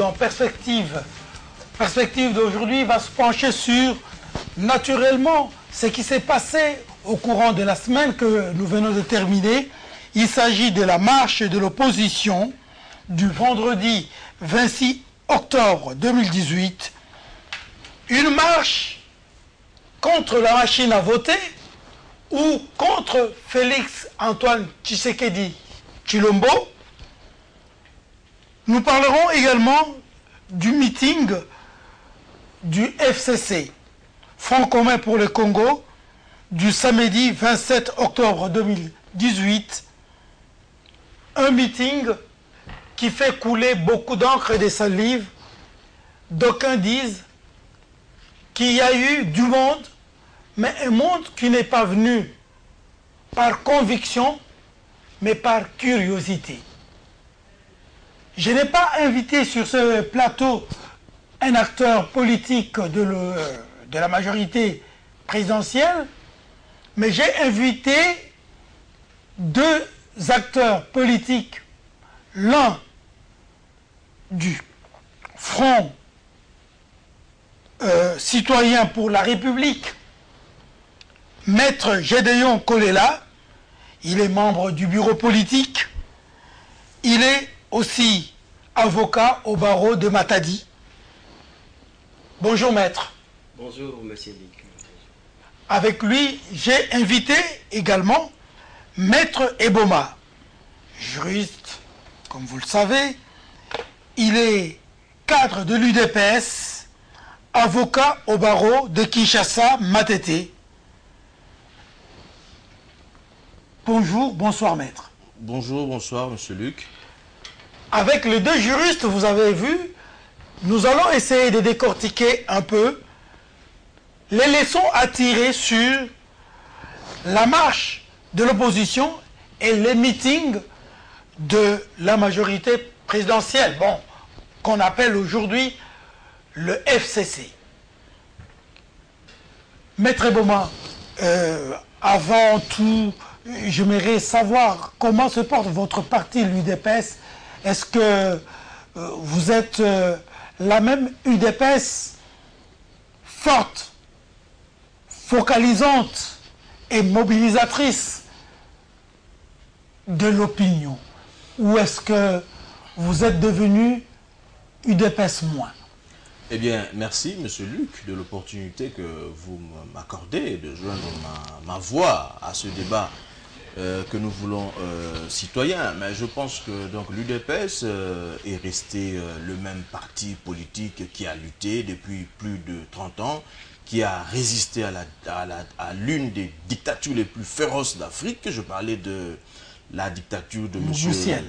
dans Perspective. Perspective d'aujourd'hui va se pencher sur, naturellement, ce qui s'est passé au courant de la semaine que nous venons de terminer. Il s'agit de la marche de l'opposition du vendredi 26 octobre 2018. Une marche contre la machine à voter ou contre Félix Antoine Tshisekedi Tshilombo. Nous parlerons également du meeting du FCC, Front commun pour le Congo, du samedi 27 octobre 2018. Un meeting qui fait couler beaucoup d'encre et de salive. D'aucuns disent qu'il y a eu du monde, mais un monde qui n'est pas venu par conviction, mais par curiosité. Je n'ai pas invité sur ce plateau un acteur politique de la majorité présidentielle, mais j'ai invité deux acteurs politiques, l'un du Front citoyen pour la République, Maître Gédéon Kolela. Il est membre du bureau politique. Il est aussi avocat au barreau de Matadi. Bonjour maître. Bonjour monsieur Lick. Avec lui, j'ai invité également Maître Eboma, juriste, comme vous le savez. Il est cadre de l'UDPS, avocat au barreau de Kinshasa, Matete. Bonjour, bonsoir maître. Bonjour, bonsoir monsieur Luc. Avec les deux juristes, vous avez vu, nous allons essayer de décortiquer un peu les leçons à tirer sur la marche de l'opposition et les meetings de la majorité présidentielle, bon, qu'on appelle aujourd'hui le FCC. Maître Eboma, avant tout, j'aimerais savoir comment se porte votre parti, l'UDPS. Est-ce que vous êtes la même UDPS forte, focalisante et mobilisatrice de l'opinion? Ou est-ce que vous êtes devenu UDPS moins? Eh bien, merci monsieur Luc de l'opportunité que vous m'accordez de joindre ma voix à ce débat que nous voulons citoyen. Mais je pense que donc l'UDPS est resté le même parti politique qui a lutté depuis plus de 30 ans, qui a résisté à l'une des dictatures les plus féroces d'Afrique. Je parlais de la dictature de M.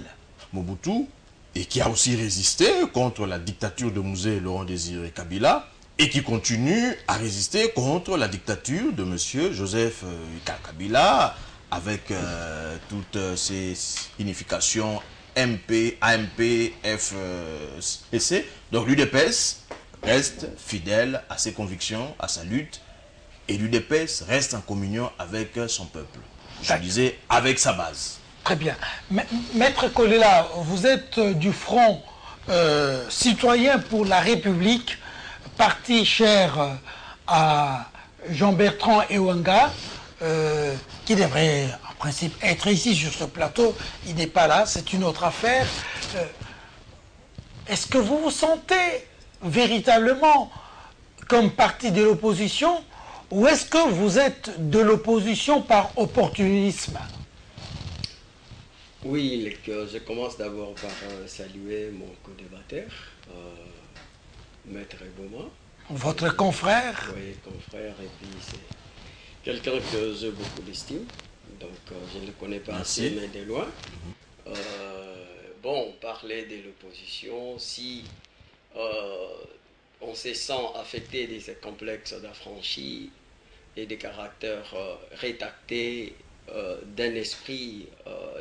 Mobutu, et qui a aussi résisté contre la dictature de Mouzé Laurent-Désiré Kabila, et qui continue à résister contre la dictature de M. Joseph Kabila, avec toutes ses significations MP, AMP, FPC. Donc l'UDPS reste fidèle à ses convictions, à sa lutte, et l'UDPS reste en communion avec son peuple. Je disais, avec sa base. Très bien. Maître Kolela, vous êtes du Front citoyen pour la République, parti cher à Jean-Bertrand Ewanga, qui devrait en principe être ici sur ce plateau. Il n'est pas là, c'est une autre affaire. Est-ce que vous vous sentez véritablement comme parti de l'opposition, ou est-ce que vous êtes de l'opposition par opportunisme? Oui, je commence d'abord par saluer mon co-débatteur, Maître Eboma. Votre confrère? Oui, confrère, et puis c'est quelqu'un que j'ai beaucoup d'estime, donc je ne le connais pas assez, mais de loin. Bon, parler de l'opposition, si on se sent affecté de ces complexes d'affranchis et des caractères rétractés d'un esprit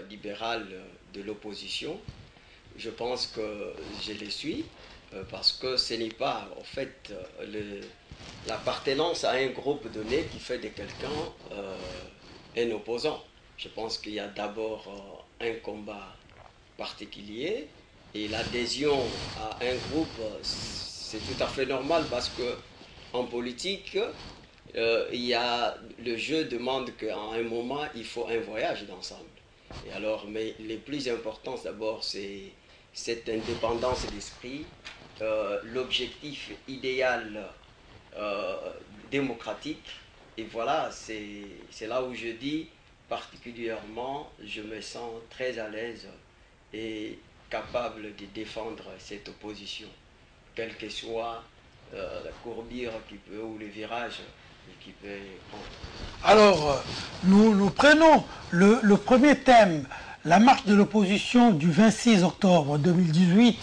libéral de l'opposition, je pense que je les suis, parce que ce n'est pas en fait l'appartenance à un groupe donné qui fait de quelqu'un un opposant. Je pense qu'il y a d'abord un combat particulier Et l'adhésion à un groupe, c'est tout à fait normal parce que en politique, le jeu demande qu'à un moment, il faut un voyage d'ensemble. Et alors, mais les plus importants d'abord, c'est cette indépendance d'esprit, l'objectif idéal démocratique. Et voilà, c'est là où je dis particulièrement, je me sens très à l'aise et capable de défendre cette opposition, quelle que soit la courbure ou le virage qui peut prendre. Alors, nous prenons le premier thème, la marche de l'opposition du 26 octobre 2018.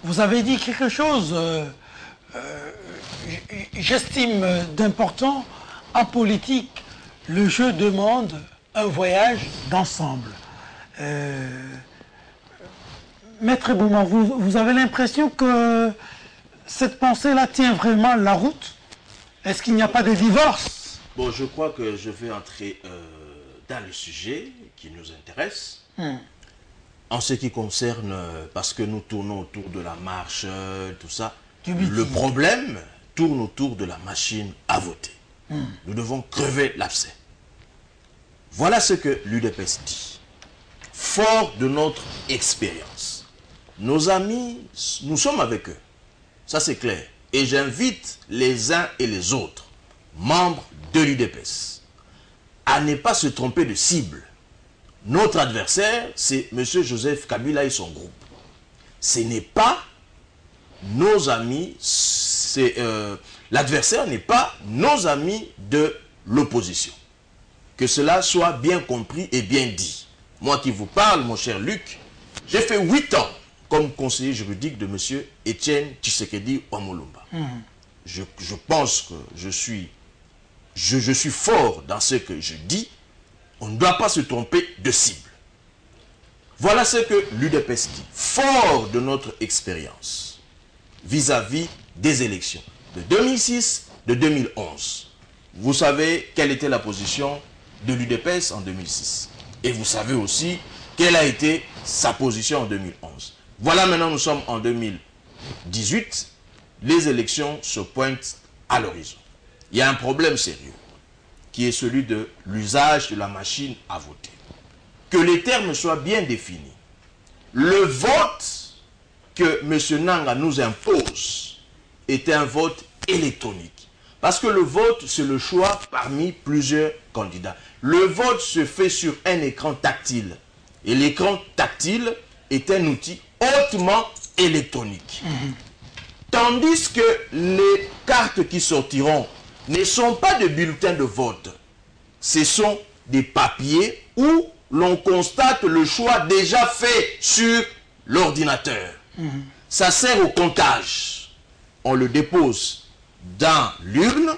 Vous avez dit quelque chose, j'estime d'important. En politique, le jeu demande un voyage d'ensemble. Maître Bouma, vous avez l'impression que cette pensée-là tient vraiment la route? Est-ce qu'il n'y a pas de divorce? Bon, je crois que je vais entrer dans le sujet qui nous intéresse. En ce qui concerne, parce que nous tournons autour de la marche, tout ça, le problème tourne autour de la machine à voter. Nous devons crever l'abcès. Voilà ce que l'UDPS dit. Fort de notre expérience, nos amis, nous sommes avec eux. Ça c'est clair. Et j'invite les uns et les autres, membres de l'UDPS, à ne pas se tromper de cible. Notre adversaire, c'est M. Joseph Kabila et son groupe. Ce n'est pas nos amis, l'adversaire n'est pas nos amis de l'opposition. Que cela soit bien compris et bien dit. Moi qui vous parle, mon cher Luc, j'ai fait 8 ans comme conseiller juridique de M. Etienne Tshisekedi Wamulumba. Je pense que je suis fort dans ce que je dis. On ne doit pas se tromper de cible. Voilà ce que l'UDPS dit. Fort de notre expérience vis-à-vis des élections de 2006, de 2011. Vous savez quelle était la position de l'UDPS en 2006. Et vous savez aussi quelle a été sa position en 2011. Voilà, maintenant nous sommes en 2018. Les élections se pointent à l'horizon. Il y a un problème sérieux qui est celui de l'usage de la machine à voter. Que les termes soient bien définis. Le vote que M. Nanga nous impose est un vote électronique. Parce que le vote, c'est le choix parmi plusieurs candidats. Le vote se fait sur un écran tactile. Et l'écran tactile est un outil hautement électronique. Tandis que les cartes qui sortiront ne sont pas de bulletins de vote. Ce sont des papiers où l'on constate le choix déjà fait sur l'ordinateur. Ça sert au comptage. On le dépose dans l'urne,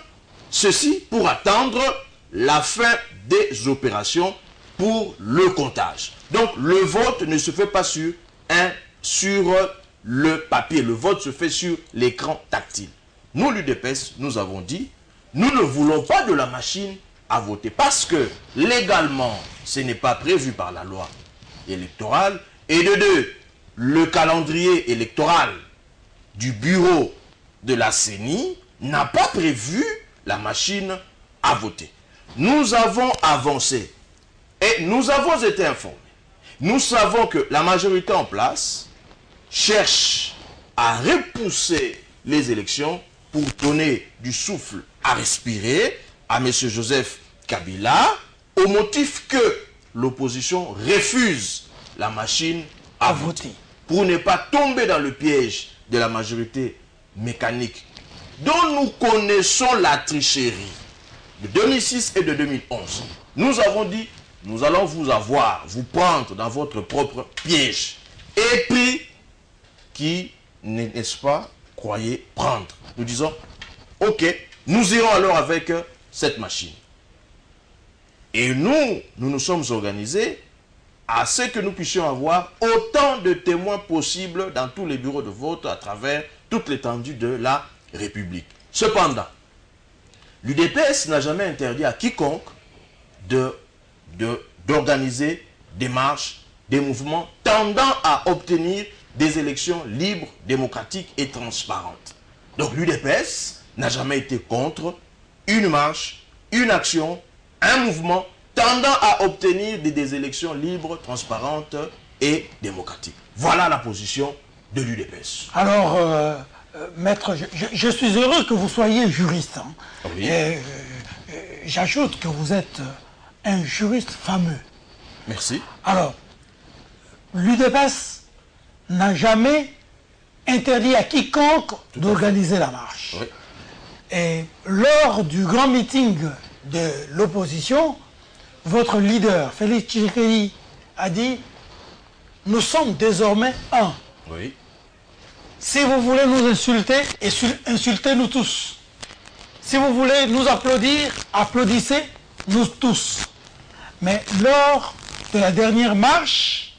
ceci pour attendre la fin des opérations pour le comptage. Donc le vote ne se fait pas sur le papier, le vote se fait sur l'écran tactile. Nous, l'UDPS, nous avons dit, nous ne voulons pas de la machine à voter parce que légalement, ce n'est pas prévu par la loi électorale. Et de deux, le calendrier électoral du bureau de la CENI n'a pas prévu la machine à voter. Nous avons avancé et nous avons été informés. Nous savons que la majorité en place cherche à repousser les élections pour donner du souffle à respirer à M. Joseph Kabila au motif que l'opposition refuse la machine à voter. Pour ne pas tomber dans le piège de la majorité mécanique dont nous connaissons la tricherie de 2006 et de 2011. Nous avons dit, nous allons vous prendre dans votre propre piège. Et puis, qui, n'est-ce pas, croyez prendre. Nous disons, ok, nous irons alors avec cette machine. Et nous nous sommes organisés à ce que nous puissions avoir autant de témoins possibles dans tous les bureaux de vote à travers toute l'étendue de la République. Cependant, l'UDPS n'a jamais interdit à quiconque d'organiser des marches, des mouvements tendant à obtenir des élections libres, démocratiques et transparentes. Donc l'UDPS n'a jamais été contre une marche, une action, un mouvement tendant à obtenir des élections libres, transparentes et démocratiques. Voilà la position de l'UDPS. Alors, maître, je suis heureux que vous soyez juriste. Hein. Oui. J'ajoute que vous êtes un juriste fameux. Merci. Alors, l'UDPS n'a jamais interdit à quiconque d'organiser la marche. Oui. Et lors du grand meeting de l'opposition, votre leader, Félix Tshisekedi, a dit « Nous sommes désormais un. Oui. Si vous voulez nous insulter, insultez-nous tous. Si vous voulez nous applaudir, applaudissez nous tous. » Mais lors de la dernière marche,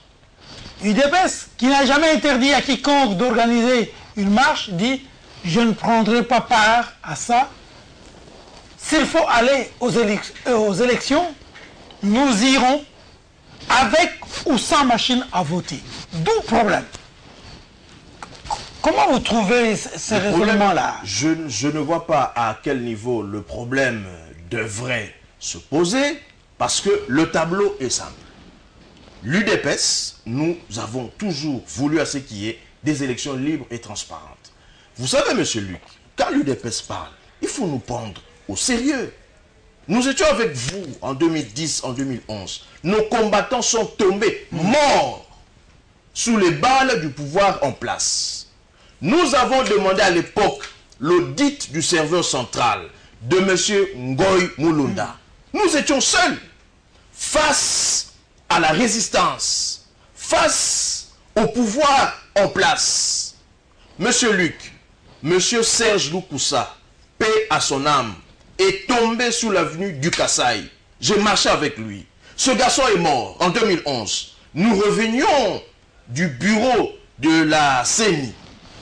l'UDPS, qui n'a jamais interdit à quiconque d'organiser une marche, dit « Je ne prendrai pas part à ça. S'il faut aller aux élections, nous irons avec ou sans machine à voter. » D'où le problème. Comment vous trouvez ces raisonnements-là? Je ne vois pas à quel niveau le problème devrait se poser, parce que le tableau est simple. L'UDPS, nous avons toujours voulu à ce qu'il y ait des élections libres et transparentes. Vous savez, monsieur Luc, quand l'UDPS parle, il faut nous prendre au sérieux. Nous étions avec vous en 2010, en 2011. Nos combattants sont tombés, morts, sous les balles du pouvoir en place. Nous avons demandé à l'époque l'audit du serveur central de M. Ngoy Mulunda. Nous étions seuls face à la résistance, face au pouvoir en place. Monsieur Luc, Monsieur Serge Loukoussa, paix à son âme, est tombé sous l'avenue du Kassai. J'ai marché avec lui. Ce garçon est mort en 2011. Nous revenions du bureau de la CENI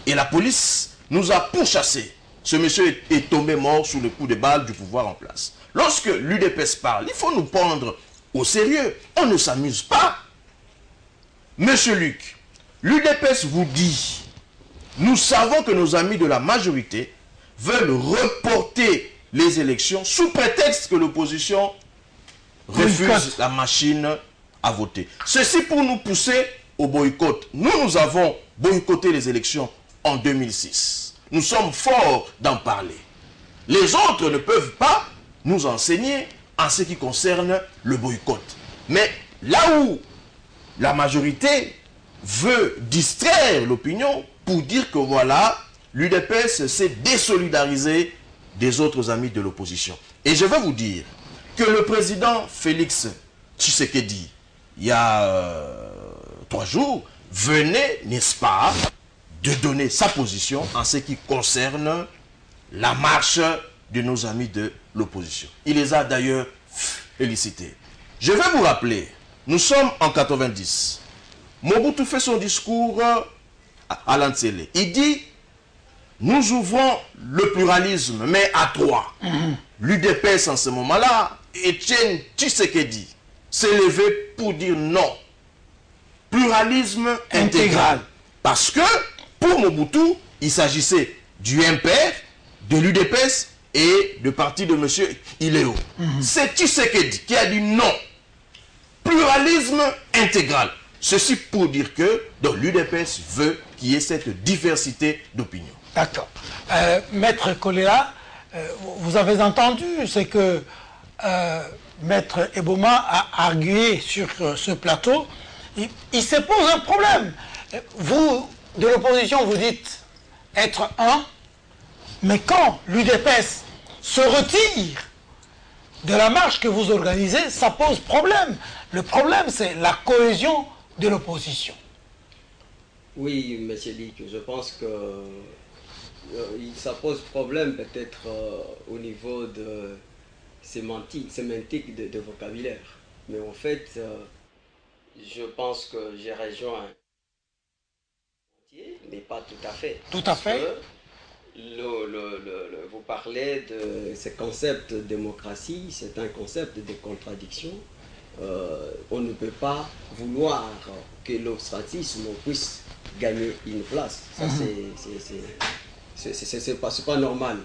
et la police nous a pourchassés. Ce monsieur est tombé mort sous le coup de balle du pouvoir en place. Lorsque l'UDPS parle, il faut nous prendre au sérieux. On ne s'amuse pas. Monsieur Luc, l'UDPS vous dit, nous savons que nos amis de la majorité veulent reporter les élections sous prétexte que l'opposition refuse la machine à voter. Ceci pour nous pousser au boycott. Nous avons boycotté les élections en 2006. Nous sommes forts d'en parler. Les autres ne peuvent pas nous enseigner en ce qui concerne le boycott. Mais là où la majorité veut distraire l'opinion pour dire que voilà, l'UDPS s'est désolidarisé des autres amis de l'opposition. Et je veux vous dire que le président Félix Tshisekedi, il y a 3 jours, venait, n'est-ce pas, de donner sa position en ce qui concerne la marche de nos amis de l'opposition. Il les a d'ailleurs félicités. Je vais vous rappeler, nous sommes en 90. Mobutu fait son discours à l'Antsele. Il dit, nous ouvrons le pluralisme, mais à 3. L'UDPS en ce moment-là, Etienne Tshisekedi, s'est levé pour dire non. Pluralisme intégral. Parce que, pour Mobutu, il s'agissait du MPR, de l'UDPS et du parti de M. Iléo. C'est Tshisekedi qui a dit non. Pluralisme intégral. Ceci pour dire que l'UDPS veut qu'il y ait cette diversité d'opinions. D'accord. Maître Kolela, vous avez entendu ce que Maître Eboma a argué sur ce plateau. Il se pose un problème. Vous, de l'opposition, vous dites être un, mais quand l'UDPS se retire de la marche que vous organisez, ça pose problème. Le problème, c'est la cohésion de l'opposition. Oui, M. Lick, je pense que ça pose problème peut-être au niveau de sémantique de vocabulaire. Mais en fait, je pense que j'ai rejoint, mais pas tout à fait. Tout à fait. Vous parlez de ce concept de démocratie, c'est un concept de contradiction. On ne peut pas vouloir que l'obstratisme puisse gagner une place. Ça, c'est pas normal.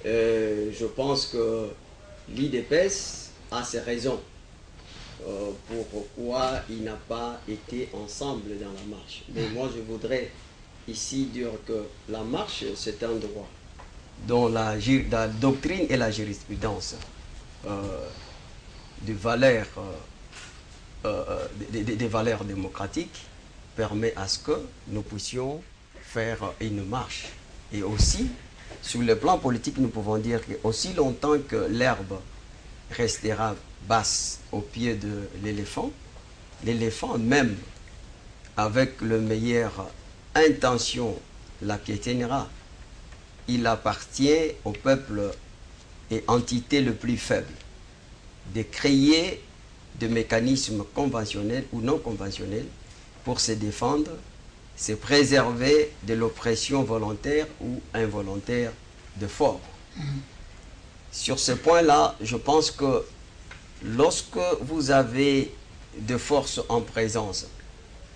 Je pense que l'IDPS a ses raisons pourquoi il n'a pas été ensemble dans la marche. Mais moi, je voudrais ici dire que la marche, c'est un droit dont la doctrine et la jurisprudence des valeurs démocratiques permet à ce que nous puissions faire une marche. Et aussi, sur le plan politique, nous pouvons dire qu'aussi longtemps que l'herbe restera basse au pied de l'éléphant, l'éléphant même avec le meilleure intention la piétinera. Il appartient au peuple et entité le plus faible de créer des mécanismes conventionnels ou non conventionnels pour se défendre, se préserver de l'oppression volontaire ou involontaire de forts. Sur ce point-là, je pense que lorsque vous avez de forces en présence,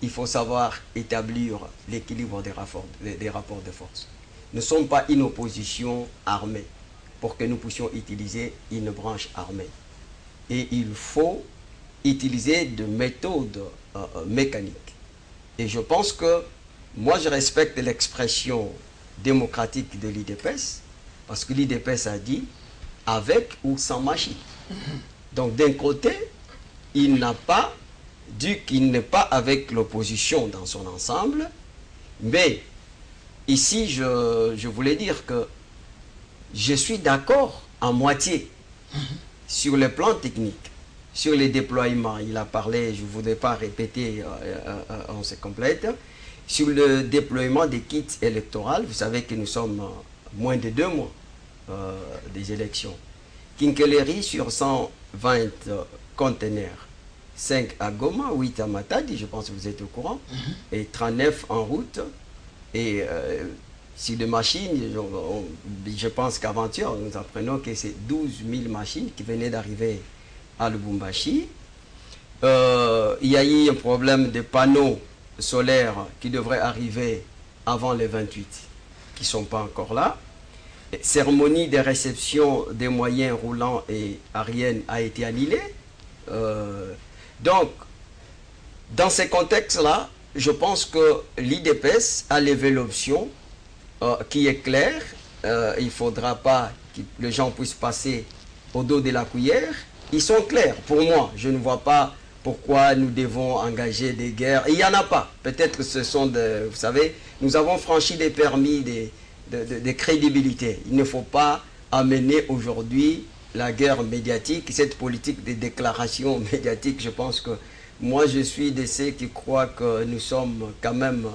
il faut savoir établir l'équilibre des rapports de force. Nous ne sommes pas une opposition armée pour que nous puissions utiliser une branche armée. Et il faut utiliser des méthodes mécaniques. Et je pense que moi, je respecte l'expression démocratique de l'IDPS, parce que l'IDPS a dit avec ou sans machine. Donc d'un côté, il n'a pas dit qu'il n'est pas avec l'opposition dans son ensemble, mais ici, je voulais dire que je suis d'accord en moitié sur le plan technique, sur les déploiements. Il a parlé, je ne voudrais pas répéter, on se complète. Sur le déploiement des kits électoraux, vous savez que nous sommes moins de 2 mois des élections. Kinkeleri sur 120 conteneurs, 5 à Goma, 8 à Matadi, je pense que vous êtes au courant, et 39 en route. Et sur les machines, je pense qu'avant-hier, nous apprenons que c'est 12 000 machines qui venaient d'arriver à Lubumbashi. Il y a eu un problème de panneaux solaires qui devraient arriver avant les 28, qui ne sont pas encore là. Cérémonie de réception des moyens roulants et aériens a été annulée. Donc, dans ces contextes-là, je pense que l'IDPS a levé l'option qui est claire. Il ne faudra pas que les gens puissent passer au dos de la cuillère. Ils sont clairs. Pour moi, je ne vois pas pourquoi nous devons engager des guerres. Il n'y en a pas. Peut-être que ce sont des... Vous savez, nous avons franchi des permis de crédibilité. Il ne faut pas amener aujourd'hui la guerre médiatique, cette politique de déclaration médiatique. Je pense que moi, je suis de ceux qui croient que nous sommes quand même,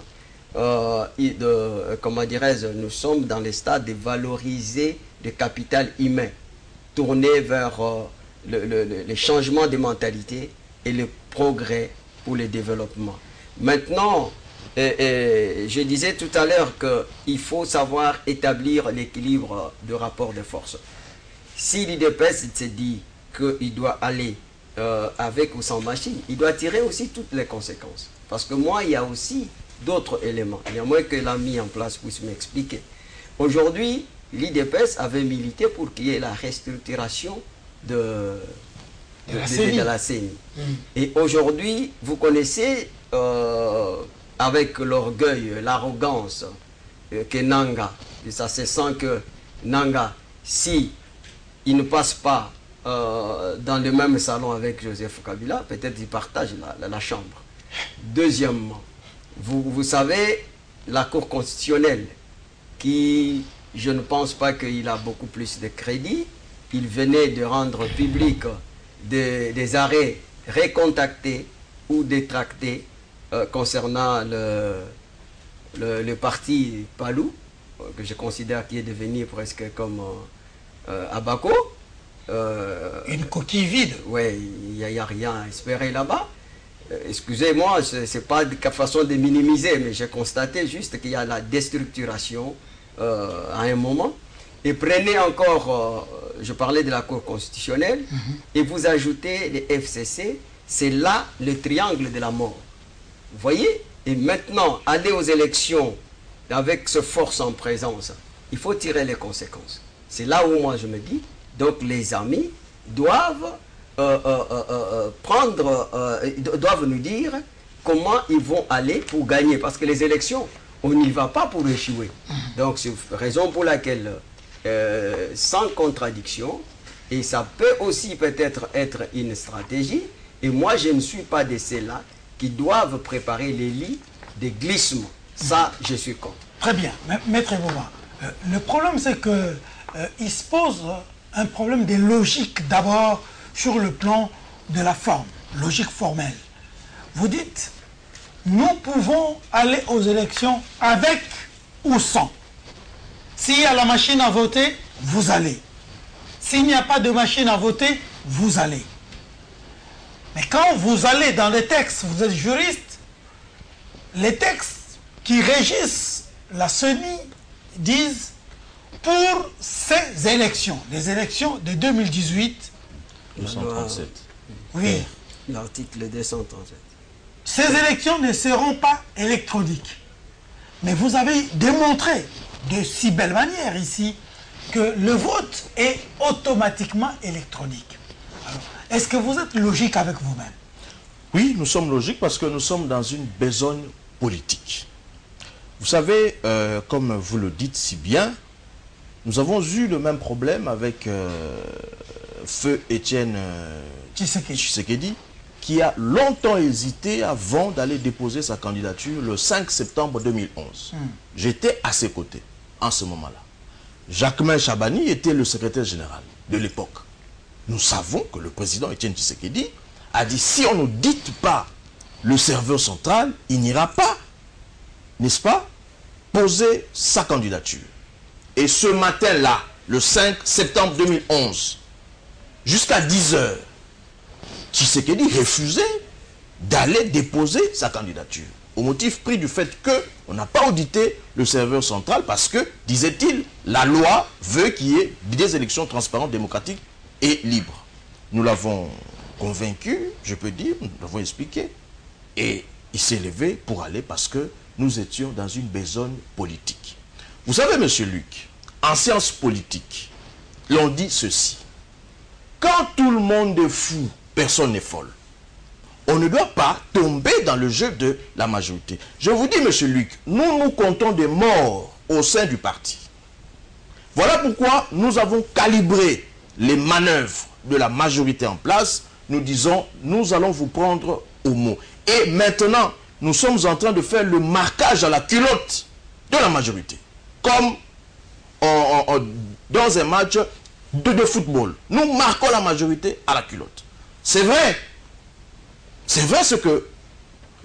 comment dirais-je, nous sommes dans le stade de valoriser le capital humain, tourner vers le changement de mentalité et le progrès pour le développement. Maintenant, je disais tout à l'heure qu'il faut savoir établir l'équilibre de rapport de force. Si l'IDPS se dit qu'il doit aller avec ou sans machine, il doit tirer aussi toutes les conséquences. Parce que moi, il y a aussi d'autres éléments. Il y a moins que l'a mis en place puisse m'expliquer. Aujourd'hui, l'IDPS avait milité pour qu'il y ait la restructuration de la CENI. Et aujourd'hui, vous connaissez, avec l'orgueil, l'arrogance que Nanga, et ça se sent que Nanga, si il ne passe pas dans le même salon avec Joseph Kabila, peut-être il partage la chambre. Deuxièmement, vous savez, la Cour constitutionnelle, qui, je ne pense pas qu'il a beaucoup plus de crédit, il venait de rendre public des arrêts recontactés ou détractés concernant le parti Palou, que je considère qui est devenu presque comme Abaco. Une coquille vide. Oui, il n'y a rien à espérer là-bas. Excusez-moi, ce n'est pas de façon de minimiser, mais j'ai constaté juste qu'il y a la déstructuration à un moment. Et prenez encore, je parlais de la Cour constitutionnelle, et vous ajoutez les FCC, c'est là le triangle de la mort. Vous voyez, Et maintenant, aller aux élections avec ce force en présence, il faut tirer les conséquences. C'est là où moi je me dis, donc les amis doivent doivent nous dire comment ils vont aller pour gagner. Parce que les élections, on n'y va pas pour échouer. Donc c'est la raison pour laquelle, sans contradiction, et ça peut aussi peut-être être une stratégie, et moi je ne suis pas de ceux-là qui doivent préparer les lits de glissement. Ça, je suis contre. Très bien. Maître Boba, le problème c'est qu'il se pose un problème de logique d'abord sur le plan de la forme, logique formelle. Vous dites, nous pouvons aller aux élections avec ou sans. S'il y a la machine à voter, vous allez. S'il n'y a pas de machine à voter, vous allez. Mais quand vous allez dans les textes, vous êtes juriste, les textes qui régissent la CENI disent pour ces élections, les élections de 2018, 237. oui, L'article 237. ces élections ne seront pas électroniques. Mais vous avez démontré de si belle manière ici que le vote est automatiquement électronique. Est-ce que vous êtes logique avec vous-même? Oui, nous sommes logiques parce que nous sommes dans une besogne politique. Vous savez, comme vous le dites si bien, nous avons eu le même problème avec Feu Étienne Tshisekedi, qui a longtemps hésité avant d'aller déposer sa candidature le 5 septembre 2011. J'étais à ses côtés en ce moment-là. Jacquemain Chabani était le secrétaire général de l'époque. Nous savons que le président Étienne Tshisekedi a dit, si on ne dit pas le serveur central, il n'ira pas, n'est-ce pas, poser sa candidature. Et ce matin-là, le 5 septembre 2011, jusqu'à 10 h, Tshisekedi refusait d'aller déposer sa candidature. Au motif pris du fait qu'on n'a pas audité le serveur central parce que, disait-il, la loi veut qu'il y ait des élections transparentes, démocratiques et libres. Nous l'avons convaincu, je peux dire, nous l'avons expliqué. Et il s'est levé pour aller parce que nous étions dans une besogne politique. Vous savez, monsieur Luc, en sciences politiques, l'on dit ceci. Quand tout le monde est fou, personne n'est folle. On ne doit pas tomber dans le jeu de la majorité. Je vous dis, monsieur Luc, nous comptons des morts au sein du parti. Voilà pourquoi nous avons calibré les manœuvres de la majorité en place. Nous disons, nous allons vous prendre au mot. Et maintenant, nous sommes en train de faire le marquage à la culotte de la majorité. Comme dans un match de football. Nous marquons la majorité à la culotte. C'est vrai. C'est vrai ce que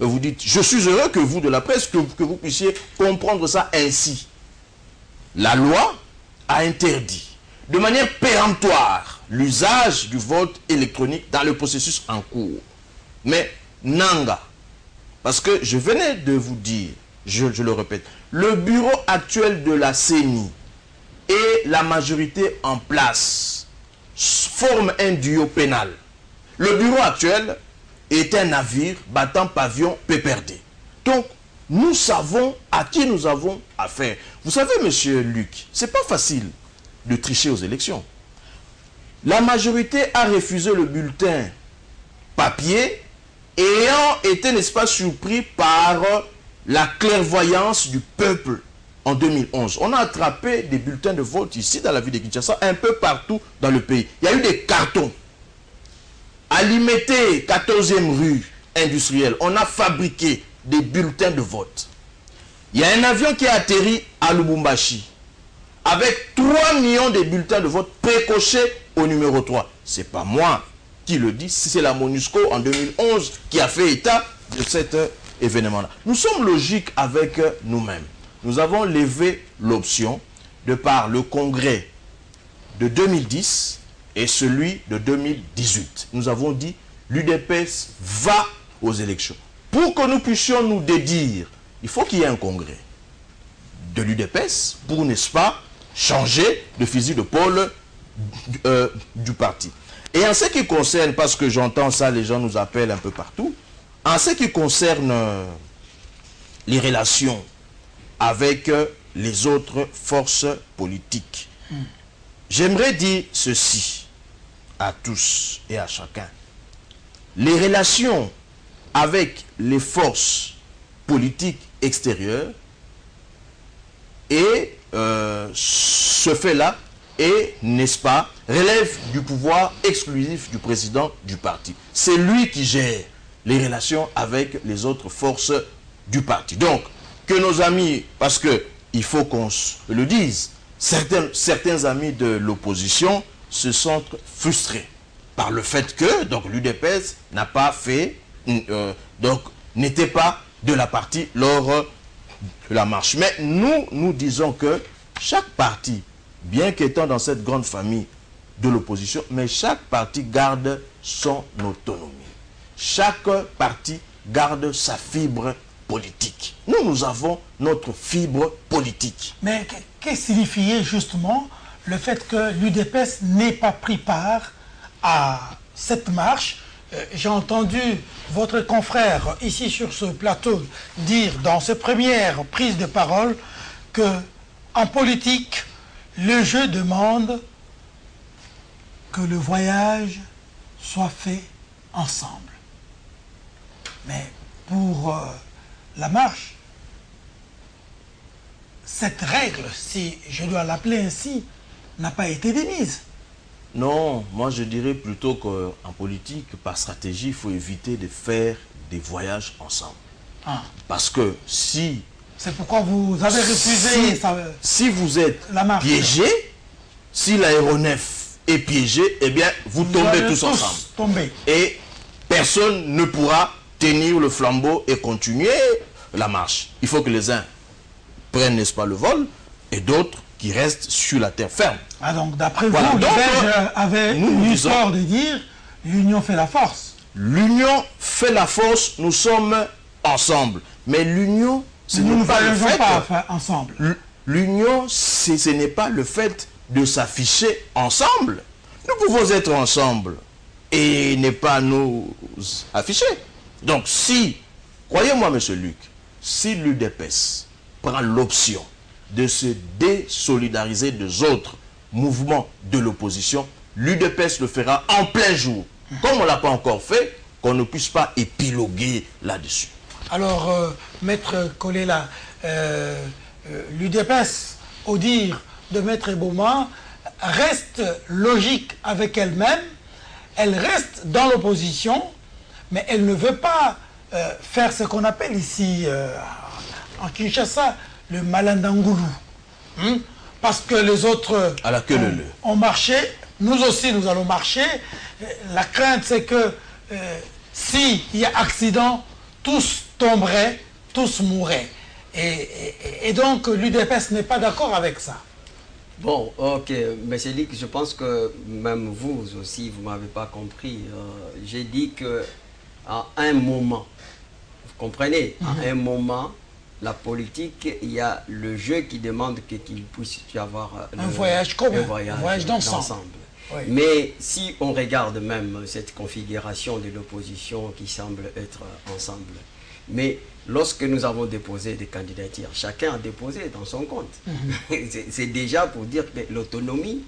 vous dites. Je suis heureux que vous, de la presse, que vous puissiez comprendre ça ainsi. La loi a interdit de manière péremptoire l'usage du vote électronique dans le processus en cours. Mais Nanga, parce que je venais de vous dire, je le répète, le bureau actuel de la CENI et la majorité en place forment un duo pénal. Le bureau actuel est un navire battant pavillon PPRD. Donc, nous savons à qui nous avons affaire. Vous savez, monsieur Luc, c'est pas facile de tricher aux élections. La majorité a refusé le bulletin papier ayant été, n'est-ce pas, surpris par la clairvoyance du peuple en 2011. On a attrapé des bulletins de vote ici dans la ville de Kinshasa, un peu partout dans le pays. Il y a eu des cartons. À Limete, 14e rue industrielle, on a fabriqué des bulletins de vote. Il y a un avion qui a atterri à Lubumbashi avec 3 millions de bulletins de vote précochés au numéro 3. Ce n'est pas moi qui le dis, c'est la MONUSCO en 2011 qui a fait état de cet événement-là. Nous sommes logiques avec nous-mêmes. Nous avons levé l'option de par le congrès de 2010 et celui de 2018. Nous avons dit l'UDPS va aux élections. Pour que nous puissions nous dédire, il faut qu'il y ait un congrès de l'UDPS pour, n'est-ce pas, changer de fusil de pôle du parti. Et en ce qui concerne, parce que j'entends ça, les gens nous appellent un peu partout, en ce qui concerne les relations avec les autres forces politiques. J'aimerais dire ceci à tous et à chacun. Les relations avec les forces politiques extérieures et ce fait-là est, n'est-ce pas, relève du pouvoir exclusif du président du parti. C'est lui qui gère les relations avec les autres forces du parti. Donc, que nos amis, parce que il faut qu'on le dise, certains amis de l'opposition se sentent frustrés par le fait que donc l'UDPS n'a pas fait, n'était pas de la partie lors de la marche. Mais nous disons que chaque parti, bien qu'étant dans cette grande famille de l'opposition, mais chaque parti garde son autonomie. Chaque parti garde sa fibre politique. Nous avons notre fibre politique. Mais qu'est-ce que signifiait justement le fait que l'UDPS n'ait pas pris part à cette marche? J'ai entendu votre confrère ici sur ce plateau dire dans ses premières prises de parole que en politique, le jeu demande que le voyage soit fait ensemble. Mais pour la marche, cette règle, si je dois l'appeler ainsi, n'a pas été démise. Non, moi je dirais plutôt qu'en politique, par stratégie, il faut éviter de faire des voyages ensemble. Ah. Parce que si... C'est pourquoi vous avez refusé si vous êtes la marche, piégé, si l'aéronef est piégé, eh bien vous tombez tous ensemble. Tomber. Et personne ne pourra tenir le flambeau et continuer la marche. Il faut que les uns prennent, n'est-ce pas, le vol, et d'autres qui restent sur la terre ferme. Ah donc d'après Voilà, vous, les donc, Belges avaient une histoire de dire l'union fait la force. L'union fait la force, nous sommes ensemble. Mais l'union, ce n'est pas le fait... pas ensemble. L'union, ce n'est pas le fait de s'afficher ensemble. Nous pouvons être ensemble et ne pas nous afficher. Donc si, croyez-moi monsieur Luc, si l'UDPS prend l'option de se désolidariser des autres mouvements de l'opposition, l'UDPS le fera en plein jour. Comme on ne l'a pas encore fait, qu'on ne puisse pas épiloguer là-dessus. Alors, Maître Kolela, l'UDPS, au dire de Maître Boma, reste logique avec elle-même, elle reste dans l'opposition, mais elle ne veut pas faire ce qu'on appelle ici, en Kinshasa, le malandangoulou. Parce que les autres à la queue ont marché, nous aussi nous allons marcher. La crainte c'est que s'il y a accident, tous tomberaient, tous mourraient. Et donc l'UDPS n'est pas d'accord avec ça. Bon, ok, M. Lick, je pense que même vous aussi, vous ne m'avez pas compris. J'ai dit que à un moment, vous comprenez, à un moment, la politique, il y a le jeu qui demande qu'il puisse y avoir un voyage commun, un voyage d'ensemble. Oui. Mais si on regarde même cette configuration de l'opposition qui semble être ensemble, mais lorsque nous avons déposé des candidatures, chacun a déposé dans son compte. C'est déjà pour dire que l'autonomie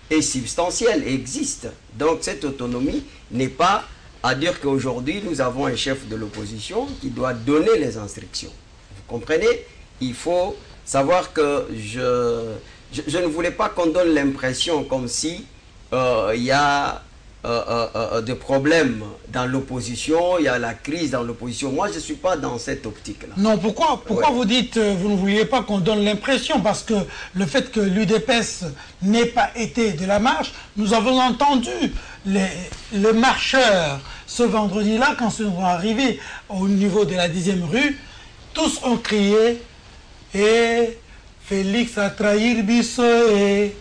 est substantielle, existe. Donc cette autonomie n'est pas à dire qu'aujourd'hui nous avons un chef de l'opposition qui doit donner les instructions. Vous comprenez? Il faut savoir que je ne voulais pas qu'on donne l'impression comme si il y a des problèmes dans l'opposition, il y a la crise dans l'opposition. Moi, je ne suis pas dans cette optique-là. Non, pourquoi vous dites vous ne vouliez pas qu'on donne l'impression? Parce que le fait que l'UDPS n'ait pas été de la marche, nous avons entendu les marcheurs ce vendredi-là, quand ils sont arrivés au niveau de la 10e rue, tous ont crié « Et Félix a trahi Bisso et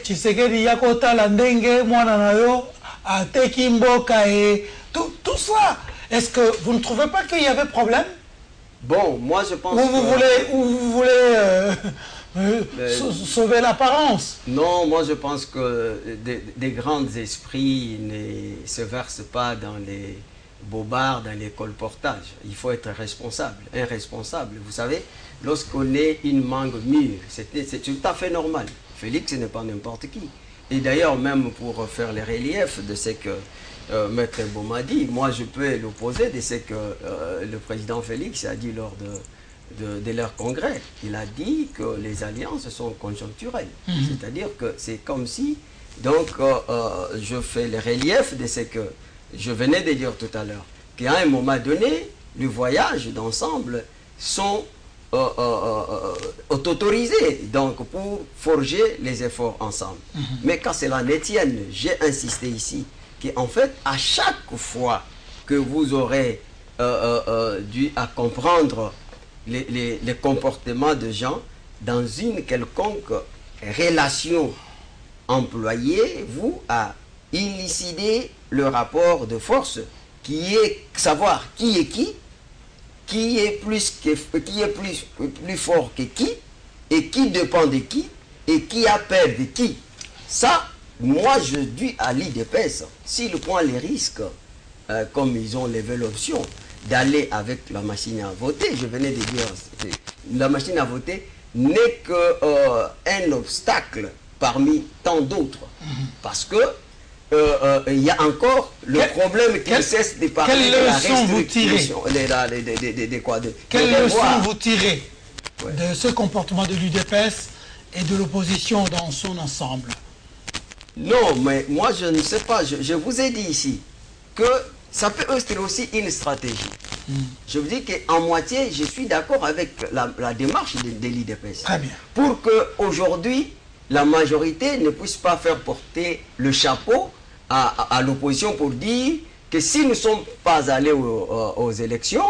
Tshisekedi Yakota Landenge Mwananayo a Tekimboka et tout ça. Est-ce que vous ne trouvez pas qu'il y avait problème? Bon, moi je pense vous voulez sauver l'apparence? Non, moi je pense que des grands esprits ne se versent pas dans bobard dans les colportages. Il faut être responsable, irresponsable. Vous savez, lorsqu'on est une mangue mûre, c'est tout à fait normal. Félix n'est pas n'importe qui. Et d'ailleurs, même pour faire les reliefs de ce que Maître Boma dit, moi je peux l'opposer de ce que le président Félix a dit lors de leur congrès. Il a dit que les alliances sont conjoncturelles. C'est-à-dire que c'est comme si, donc je fais le relief de ce que je venais de dire tout à l'heure, qu'à un moment donné, le voyage d'ensemble sont autorisés donc pour forger les efforts ensemble. Mais quand cela ne tienne, j'ai insisté ici qu'en fait, à chaque fois que vous aurez dû à comprendre les comportements de gens dans une quelconque relation employée, vous a élucidé le rapport de force qui est savoir qui est qui est plus fort que qui, et qui dépend de qui, et qui a peur de qui. Ça, moi, je dis à l'IDPS, s'ils prennent les risques, comme ils ont levé l'option, d'aller avec la machine à voter, je venais de dire, la machine à voter n'est qu'un obstacle parmi tant d'autres. Parce que il y a encore le problème qui cesse de parler de la restriction. Quelle leçon vous tirez de ce comportement de l'UDPS et de l'opposition dans son ensemble? Non, mais moi je ne sais pas. Je vous ai dit ici que ça peut être aussi une stratégie. Je vous dis qu'en moitié, je suis d'accord avec la démarche de l'IDPS. Très bien. Pour qu'aujourd'hui, la majorité ne puisse pas faire porter le chapeau à l'opposition pour dire que si nous ne sommes pas allés aux élections,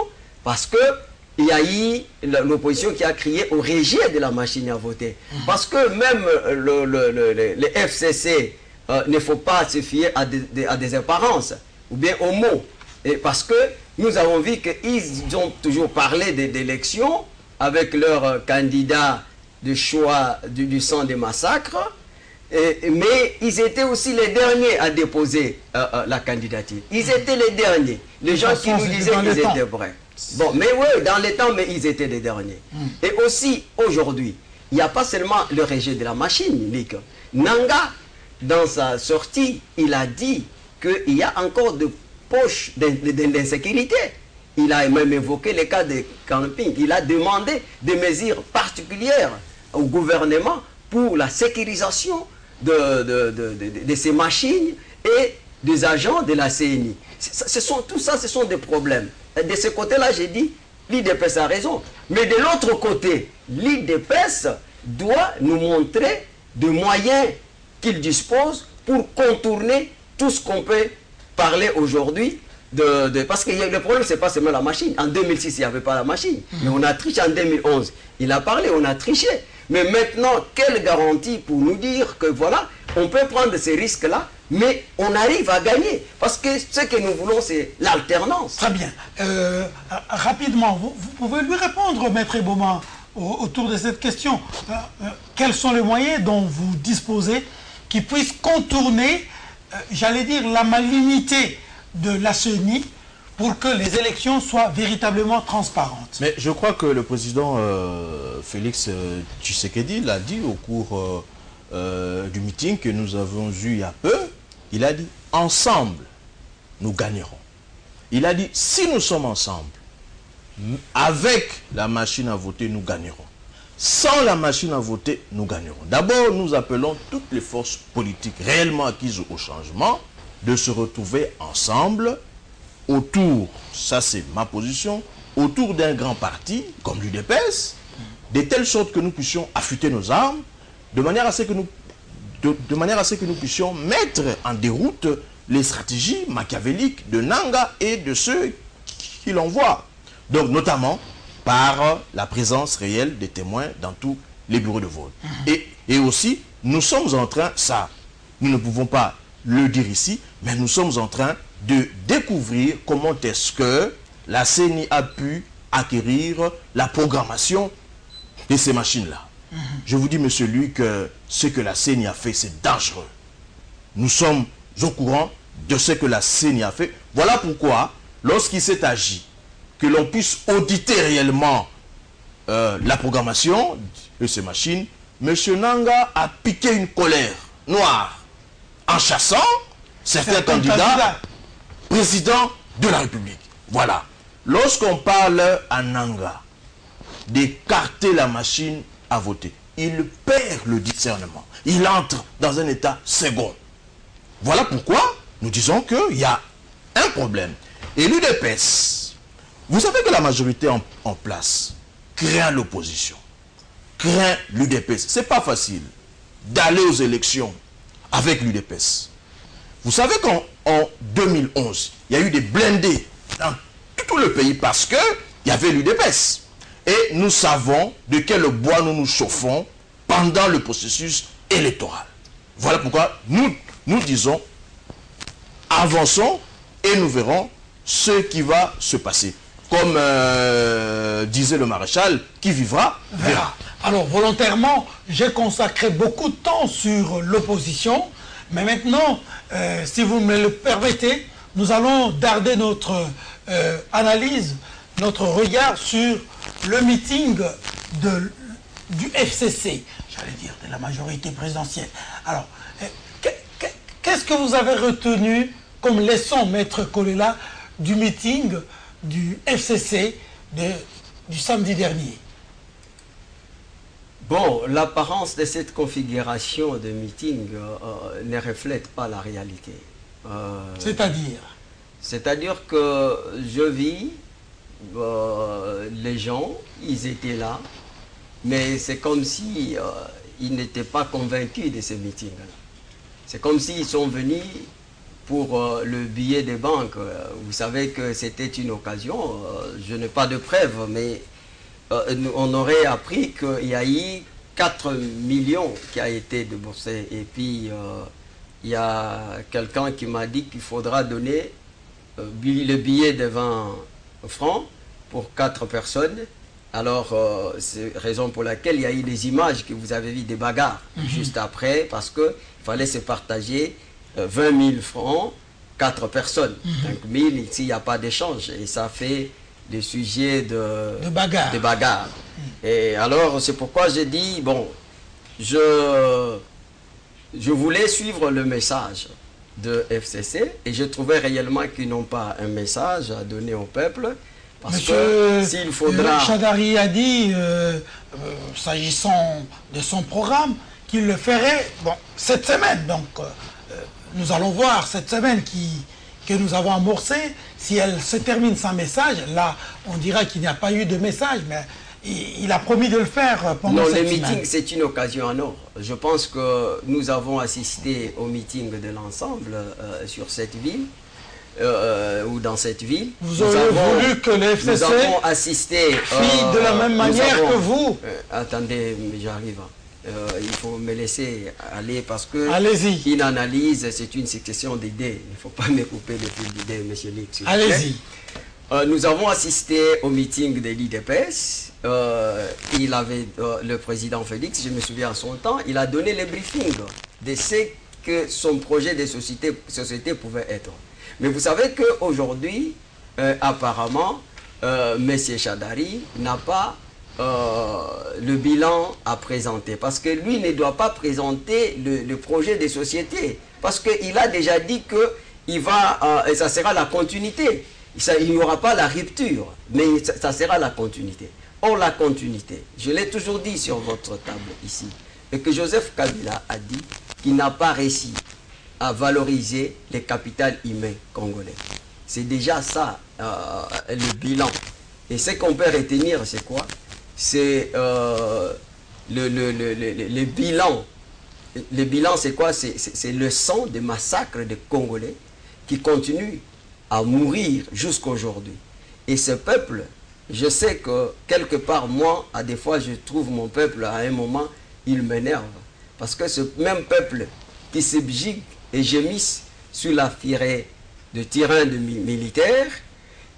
parce qu'il y a eu l'opposition qui a crié au rejet de la machine à voter. Parce que même le FCC ne faut pas se fier à des apparences ou bien aux mots. Et parce que nous avons vu qu'ils ont toujours parlé d'élections avec leur candidat de choix du sang des massacres. Mais ils étaient aussi les derniers à déposer la candidature. Ils étaient les derniers. Les gens qui nous disaient qu'ils étaient vrais. Bon, mais oui, dans les temps, mais ils étaient les derniers. Et aussi, aujourd'hui, il n'y a pas seulement le rejet de la machine, Nick. Nanga, dans sa sortie, il a dit qu'il y a encore de poches d'insécurité. Il a même évoqué le cas de camping. Il a demandé des mesures particulières au gouvernement pour la sécurisation de ces machines et des agents de la CNI. Tout ça, ce sont des problèmes. Et de ce côté-là, j'ai dit, l'IDPS a raison. Mais de l'autre côté, l'IDPS doit nous montrer des moyens qu'il dispose pour contourner tout ce qu'on peut parler aujourd'hui. Parce que le problème, ce n'est pas seulement la machine. En 2006, il n'y avait pas la machine. Mais on a triché en 2011. Il a parlé, on a triché. Mais maintenant, quelle garantie pour nous dire que voilà, on peut prendre ces risques-là, mais on arrive à gagner. Parce que ce que nous voulons, c'est l'alternance. Très bien. Rapidement, vous pouvez lui répondre, Maître Boma, autour de cette question. Quels sont les moyens dont vous disposez qui puissent contourner, j'allais dire, la malignité de la CENI pour que les élections soient véritablement transparentes? Mais je crois que le président Félix Tshisekedi l'a dit au cours du meeting que nous avons eu il y a peu. Il a dit « Ensemble, nous gagnerons ». Il a dit « Si nous sommes ensemble, avec la machine à voter, nous gagnerons. Sans la machine à voter, nous gagnerons. » D'abord, nous appelons toutes les forces politiques réellement acquises au changement de se retrouver ensemble autour, ça c'est ma position, autour d'un grand parti comme l'UDPS, de telle sorte que nous puissions affûter nos armes, de manière à ce que nous puissions mettre en déroute les stratégies machiavéliques de Nanga et de ceux qui l'envoient. Donc notamment par la présence réelle des témoins dans tous les bureaux de vote. Et aussi, nous sommes en train, ça, nous ne pouvons pas le dire ici, mais nous sommes en train de découvrir comment est-ce que la CENI a pu acquérir la programmation de ces machines-là. Je vous dis, monsieur Luc, que ce que la CENI a fait, c'est dangereux. Nous sommes au courant de ce que la CENI a fait. Voilà pourquoi lorsqu'il s'est agi que l'on puisse auditer réellement la programmation de ces machines, M. Nanga a piqué une colère noire en chassant certains candidats présidents de la République. Voilà. Lorsqu'on parle à Nanga d'écarter la machine à voter, il perd le discernement. Il entre dans un état second. Voilà pourquoi nous disons qu'il y a un problème. Et l'UDPS, vous savez que la majorité en place craint l'opposition, craint l'UDPS. Ce n'est pas facile d'aller aux élections avec l'UDPS. Vous savez qu'en 2011, il y a eu des blindés dans tout le pays parce qu'il y avait l'UDPS. Et nous savons de quel bois nous nous chauffons pendant le processus électoral. Voilà pourquoi nous disons, avançons et nous verrons ce qui va se passer. Comme disait le maréchal, qui vivra, verra. Alors, volontairement, j'ai consacré beaucoup de temps sur l'opposition. Mais maintenant, si vous me le permettez, nous allons darder notre analyse, notre regard sur le meeting du FCC, j'allais dire de la majorité présidentielle. Alors, qu'est-ce que vous avez retenu comme leçon, Maître Kolela, du meeting du FCC du samedi dernier? Bon, l'apparence de cette configuration de meeting ne reflète pas la réalité. C'est-à-dire? C'est-à-dire que je vis, les gens, ils étaient là, mais c'est comme si ils n'étaient pas convaincus de ce meeting-là. C'est comme s'ils sont venus pour le billet des banques. Vous savez que c'était une occasion, je n'ai pas de preuves, mais on aurait appris qu'il y a eu 4 millions qui a été déboursé. Et puis, il y a quelqu'un qui m'a dit qu'il faudra donner le billet de 20 francs pour 4 personnes. Alors, c'est raison pour laquelle il y a eu des images que vous avez vues, des bagarres, juste après, parce qu'il fallait se partager 20 000 francs, 4 personnes. 5 000, ici, il n'y a pas d'échange. Et ça fait des sujets de bagarre. Et alors, c'est pourquoi j'ai dit, bon, je voulais suivre le message de FCC et je trouvais réellement qu'ils n'ont pas un message à donner au peuple. Parce que s'il faudra... Chadari a dit, s'agissant de son programme, qu'il le ferait cette semaine. Donc, nous allons voir cette semaine que nous avons amorcée. Si elle se termine sans message, là, on dira qu'il n'y a pas eu de message, mais il a promis de le faire pendant cette semaine. Non, le meeting, c'est une occasion en or. Je pense que nous avons assisté au meeting de l'ensemble sur cette ville. Ou dans cette ville. Vous auriez voulu que les FCC nous avons assisté de la même manière que vous. Attendez, j'arrive. Il faut me laisser aller parce que une analyse, c'est une succession d'idées. Il ne faut pas me couper le fil d'idées, monsieur Lix. Allez-y. Nous avons assisté au meeting de l'IDPS. Il avait le président Félix, je me souviens à son temps, il a donné le briefing de ce que son projet de société pouvait être. Mais vous savez qu'aujourd'hui, apparemment, M. Chadari n'a pas le bilan à présenter. Parce que lui ne doit pas présenter le projet de société. Parce qu'il a déjà dit que ça sera la continuité. Il n'y aura pas la rupture, mais ça sera la continuité. Or, la continuité, je l'ai toujours dit sur votre table ici, et que Joseph Kabila a dit qu'il n'a pas réussi à valoriser les capitales humains congolais. C'est déjà ça, le bilan. Et ce qu'on peut retenir, c'est quoi? C'est le bilan. Le bilan, c'est quoi? C'est le sang des massacres des Congolais qui continuent à mourir jusqu'aujourd'hui. Et ce peuple, je sais que quelque part, moi, à des fois, je trouve mon peuple, à un moment, il m'énerve. Parce que ce même peuple qui subjugue et gémisse sur la firée de tyrans militaires,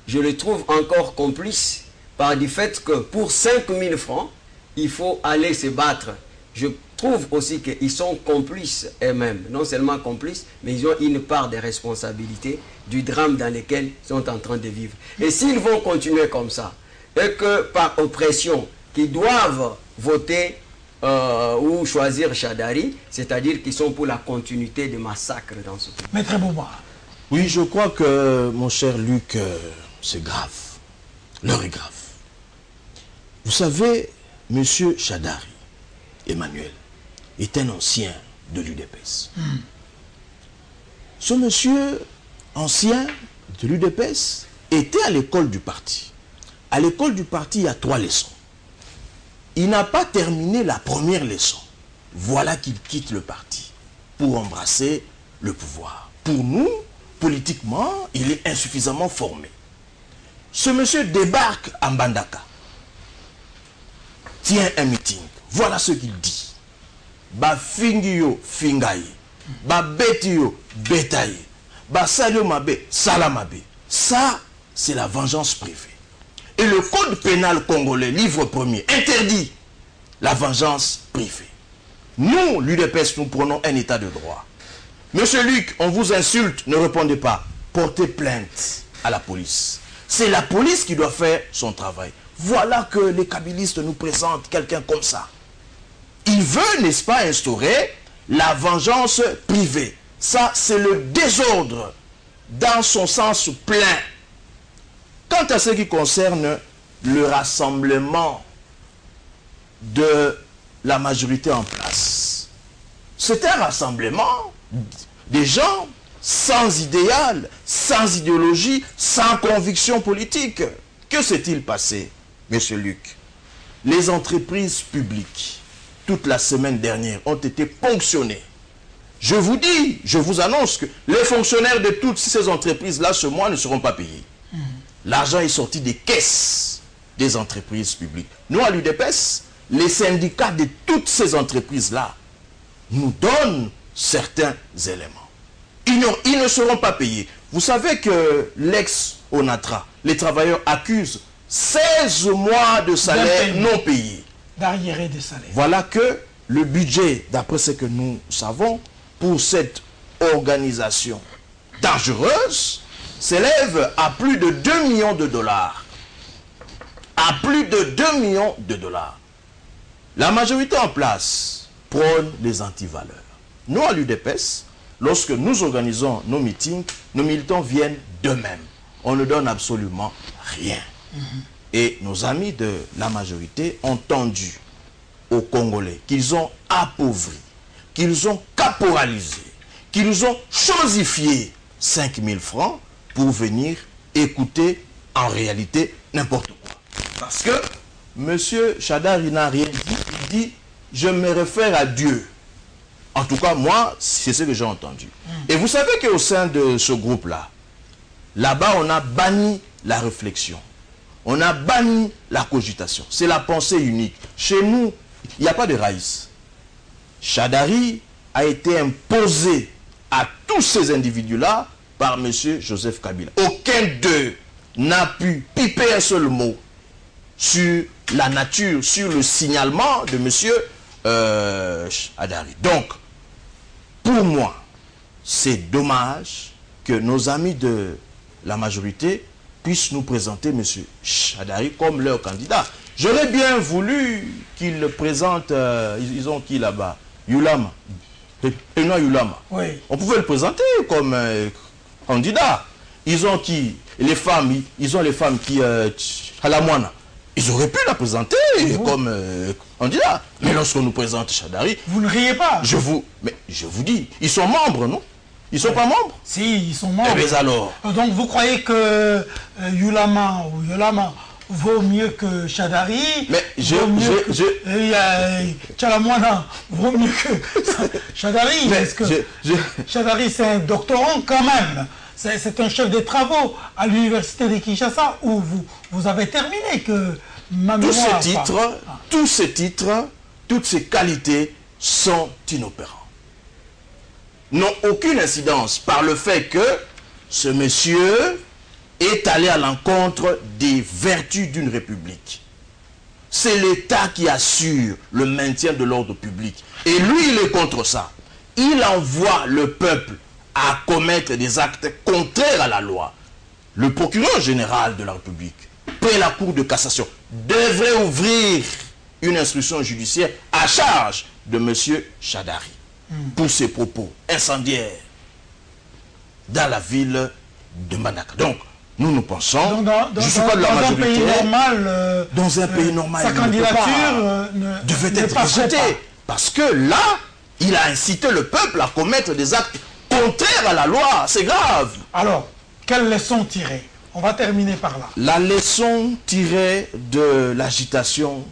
je le trouve encore complice par du fait que pour 5 000 francs, il faut aller se battre je trouve aussi qu'ils sont complices eux-mêmes. Non seulement complices, mais ils ont une part de responsabilité du drame dans lequel ils sont en train de vivre. Et s'ils vont continuer comme ça, et que par oppression, qu'ils doivent voter ou choisir Chadari, c'est-à-dire qu'ils sont pour la continuité des massacres dans ce pays. Maître Bouma. Oui, je crois que, mon cher Luc, c'est grave. L'heure est grave. Vous savez, M. Chadari, Emmanuel, est un ancien de l'UDPS. Ce monsieur ancien de l'UDPS était à l'école du parti. À l'école du parti, il y a 3 leçons. Il n'a pas terminé la première leçon. Voilà qu'il quitte le parti pour embrasser le pouvoir. Pour nous, politiquement, il est insuffisamment formé. Ce monsieur débarque à Mbandaka, tient un meeting. Voilà ce qu'il dit. Ba fingiyo fingaye, ba betiyo betaye, ba salio mabe salamabe. Ça, c'est la vengeance privée. Et le code pénal congolais, livre 1er, interdit la vengeance privée. Nous, l'UDPS, nous prenons un état de droit. Monsieur Luc, on vous insulte, ne répondez pas. Portez plainte à la police. C'est la police qui doit faire son travail. Voilà que les kabylistes nous présentent quelqu'un comme ça. Il veut, n'est-ce pas, instaurer la vengeance privée. Ça, c'est le désordre dans son sens plein. Quant à ce qui concerne le rassemblement de la majorité en place, c'est un rassemblement des gens sans idéal, sans idéologie, sans conviction politique. Que s'est-il passé, monsieur Luc? Les entreprises publiques, toute la semaine dernière, ont été ponctionnées. Je vous dis, je vous annonce que les fonctionnaires de toutes ces entreprises-là, ce mois, ne seront pas payés. L'argent est sorti des caisses des entreprises publiques. Nous, à l'UDPS, les syndicats de toutes ces entreprises-là nous donnent certains éléments. Ils ne seront pas payés. Vous savez que l'ex-ONATRA, les travailleurs accusent 16 mois de salaire non payés. D'arriérés de salaire. Voilà que le budget, d'après ce que nous savons, pour cette organisation dangereuse, s'élève à plus de 2 millions de dollars. À plus de 2 millions de dollars. La majorité en place prône les antivaleurs. Nous, à l'UDPS, lorsque nous organisons nos meetings, nos militants viennent d'eux-mêmes. On ne donne absolument rien. Et nos amis de la majorité ont tendu aux Congolais qu'ils ont appauvri, qu'ils ont caporalisé, qu'ils ont chosifié 5 000 francs pour venir écouter en réalité n'importe quoi. Parce que M. Chadari n'a rien dit. Il dit, je me réfère à Dieu. En tout cas, moi, c'est ce que j'ai entendu. Et vous savez qu'au sein de ce groupe-là, là-bas, on a banni la réflexion. On a banni la cogitation. C'est la pensée unique. Chez nous, il n'y a pas de raïs. Chadari a été imposé à tous ces individus-là par M. Joseph Kabila. Aucun d'eux n'a pu piper un seul mot sur la nature, sur le signalement de M. Chadari. Donc, pour moi, c'est dommage que nos amis de la majorité puissent nous présenter M. Chadari comme leur candidat. J'aurais bien voulu qu'ils le présentent, ils ont qui là-bas? Yulama. Benoît Yulama. Oui. On pouvait le présenter comme candidat. Ils ont qui? Les femmes, ils ont les femmes qui... Halamwana. Ils auraient pu la présenter comme candidat. Mais lorsqu'on nous présente Chadari... Vous ne riez pas. Mais je vous dis, ils sont membres, non? Ils ne sont pas membres? Si, ils sont membres. Eh bien alors? Donc vous croyez que Yulama ou Yolama vaut mieux que Chadari? Mais Chalamwana vaut mieux que Chadari. Parce que Chadari, c'est un doctorant quand même. C'est un chef de travaux à l'université de Kinshasa où vous avez terminé que ma mémoire... Tous ces titres, toutes ces qualités sont inopérants. N'ont aucune incidence par le fait que ce monsieur est allé à l'encontre des vertus d'une république. C'est l'État qui assure le maintien de l'ordre public. Et lui, il est contre ça. Il envoie le peuple à commettre des actes contraires à la loi. Le procureur général de la République, près la Cour de cassation, devrait ouvrir une instruction judiciaire à charge de M. Chadari pour ses propos incendiaires dans la ville de Manaka. Donc, nous pensons, je ne suis pas de la majorité, dans un pays normal, sa candidature devait être rejetée. Parce que là, il a incité le peuple à commettre des actes contraires à la loi. C'est grave. Alors, quelle leçon tirer? On va terminer par là. La leçon tirée de l'agitation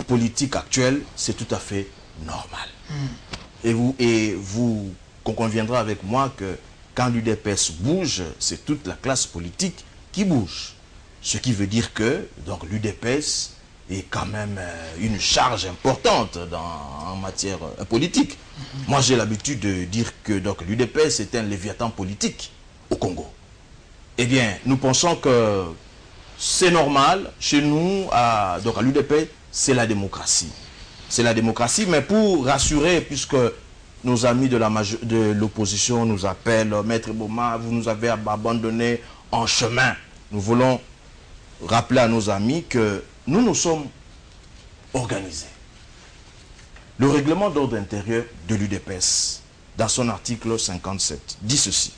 politique actuelle, c'est tout à fait normal. Et vous conviendrez avec moi que quand l'UDPS bouge, c'est toute la classe politique qui bouge. Ce qui veut dire que l'UDPS est quand même une charge importante en matière politique. Moi, j'ai l'habitude de dire que l'UDPS est un léviathan politique au Congo. Eh bien, nous pensons que c'est normal. Chez nous, à l'UDPS, c'est la démocratie. C'est la démocratie, mais pour rassurer, puisque nos amis de l'opposition nous appellent, Maître Boma, vous nous avez abandonnés en chemin. Nous voulons rappeler à nos amis que nous sommes organisés. Le règlement d'ordre intérieur de l'UDPS, dans son article 57, dit ceci.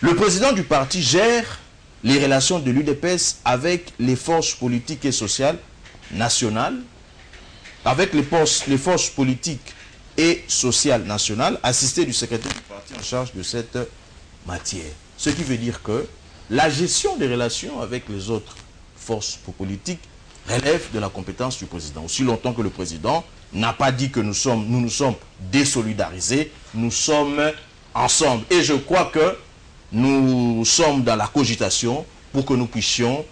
Le président du parti gère les relations de l'UDPS avec les forces politiques et sociales nationales, avec les forces politiques et sociales nationales, assisté du secrétaire du parti en charge de cette matière. Ce qui veut dire que la gestion des relations avec les autres forces politiques relève de la compétence du président. Aussi longtemps que le président n'a pas dit que nous nous sommes désolidarisés, nous sommes ensemble. Et je crois que nous sommes dans la cogitation pour que nous puissions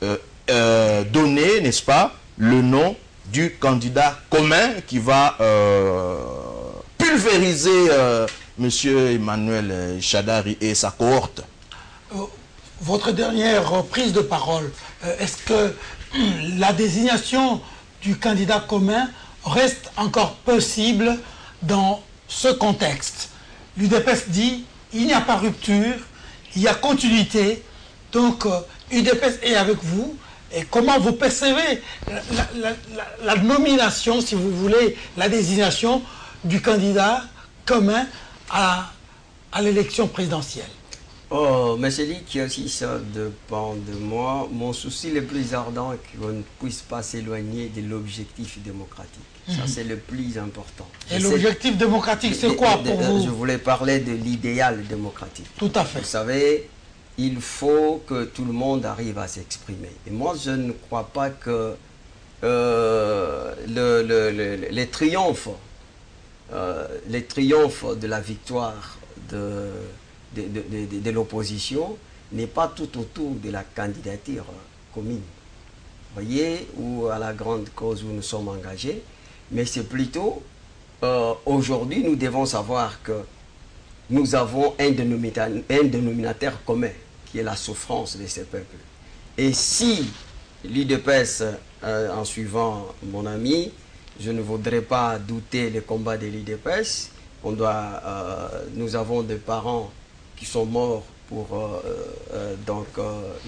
donner, n'est-ce pas, le nom du candidat commun qui va pulvériser M. Emmanuel Chadari et sa cohorte. Votre dernière prise de parole, est-ce que la désignation du candidat commun reste encore possible dans ce contexte? L'UDPS dit il n'y a pas rupture, il y a continuité, donc UDPS est avec vous. Et comment vous percevez la nomination, si vous voulez, la désignation du candidat commun à l'élection présidentielle? Oh, mais c'est dit que si ça dépend de moi, mon souci le plus ardent est qu'on ne puisse pas s'éloigner de l'objectif démocratique. Ça, c'est le plus important. Et l'objectif démocratique, c'est quoi pour vous? Je voulais parler de l'idéal démocratique. Tout à fait. Vous savez, il faut que tout le monde arrive à s'exprimer. Et moi, je ne crois pas que les triomphes de la victoire de l'opposition n'est pas tout autour de la candidature commune. Vous voyez, ou à la grande cause où nous sommes engagés, mais c'est plutôt, aujourd'hui, nous devons savoir que nous avons un dénominateur commun, qui est la souffrance de ces peuples. Et si l'UDPS, en suivant mon ami, je ne voudrais pas douter les combats de l'UDPS, nous avons des parents qui sont morts pour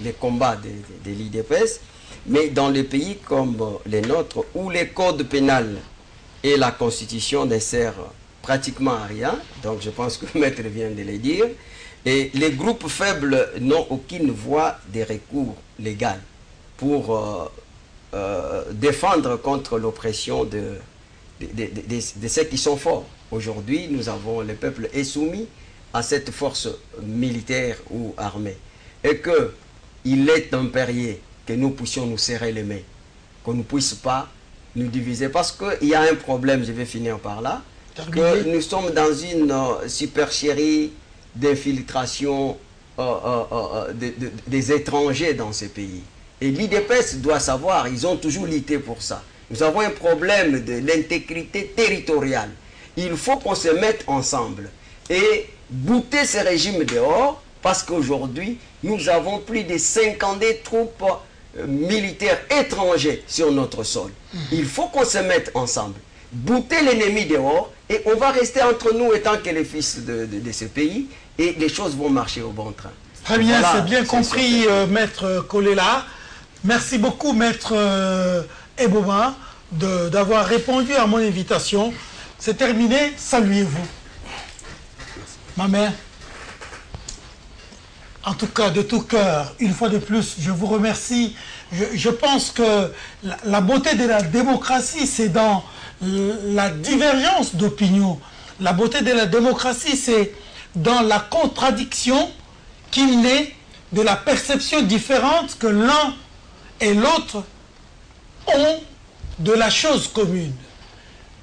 les combats de l'UDPS, mais dans les pays comme les nôtres, où les codes pénals et la constitution ne servent pratiquement à rien, donc je pense que le maître vient de le dire, et les groupes faibles n'ont aucune voie de recours légal pour défendre contre l'oppression de ceux qui sont forts. Aujourd'hui, le peuple est soumis à cette force militaire ou armée. Et qu'il est impérieux que nous puissions nous serrer les mains, qu'on ne puisse pas nous diviser. Parce qu'il y a un problème, je vais finir par là, que nous sommes dans une supercherie d'infiltration des étrangers dans ces pays. Et l'UDPS doit savoir, ils ont toujours lutté pour ça. Nous avons un problème de l'intégrité territoriale. Il faut qu'on se mette ensemble et bouter ces régimes dehors, parce qu'aujourd'hui, nous avons plus de 50 troupes militaires étrangers sur notre sol. Il faut qu'on se mette ensemble, bouter l'ennemi dehors, et on va rester entre nous étant que les fils de ce pays, et les choses vont marcher au bon train. Très bien, Voilà, c'est bien compris, Maître Kolela. Merci beaucoup, Maître Eboma, d'avoir répondu à mon invitation. C'est terminé, saluez-vous. Ma mère, en tout cas, de tout cœur, une fois de plus, je vous remercie. Je pense que la beauté de la démocratie, c'est dans la divergence d'opinion. La beauté de la démocratie, c'est dans la contradiction qui naît de la perception différente que l'un et l'autre ont de la chose commune.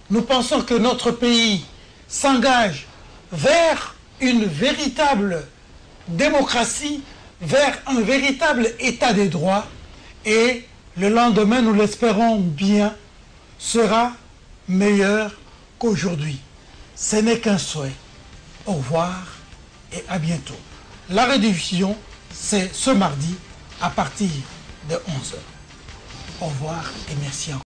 Nous pensons que notre pays s'engage vers une véritable démocratie, vers un véritable état des droits, et le lendemain, nous l'espérons bien, sera meilleur qu'aujourd'hui. Ce n'est qu'un souhait. Au revoir et à bientôt. La rediffusion, c'est ce mardi à partir de 11h. Au revoir et merci encore.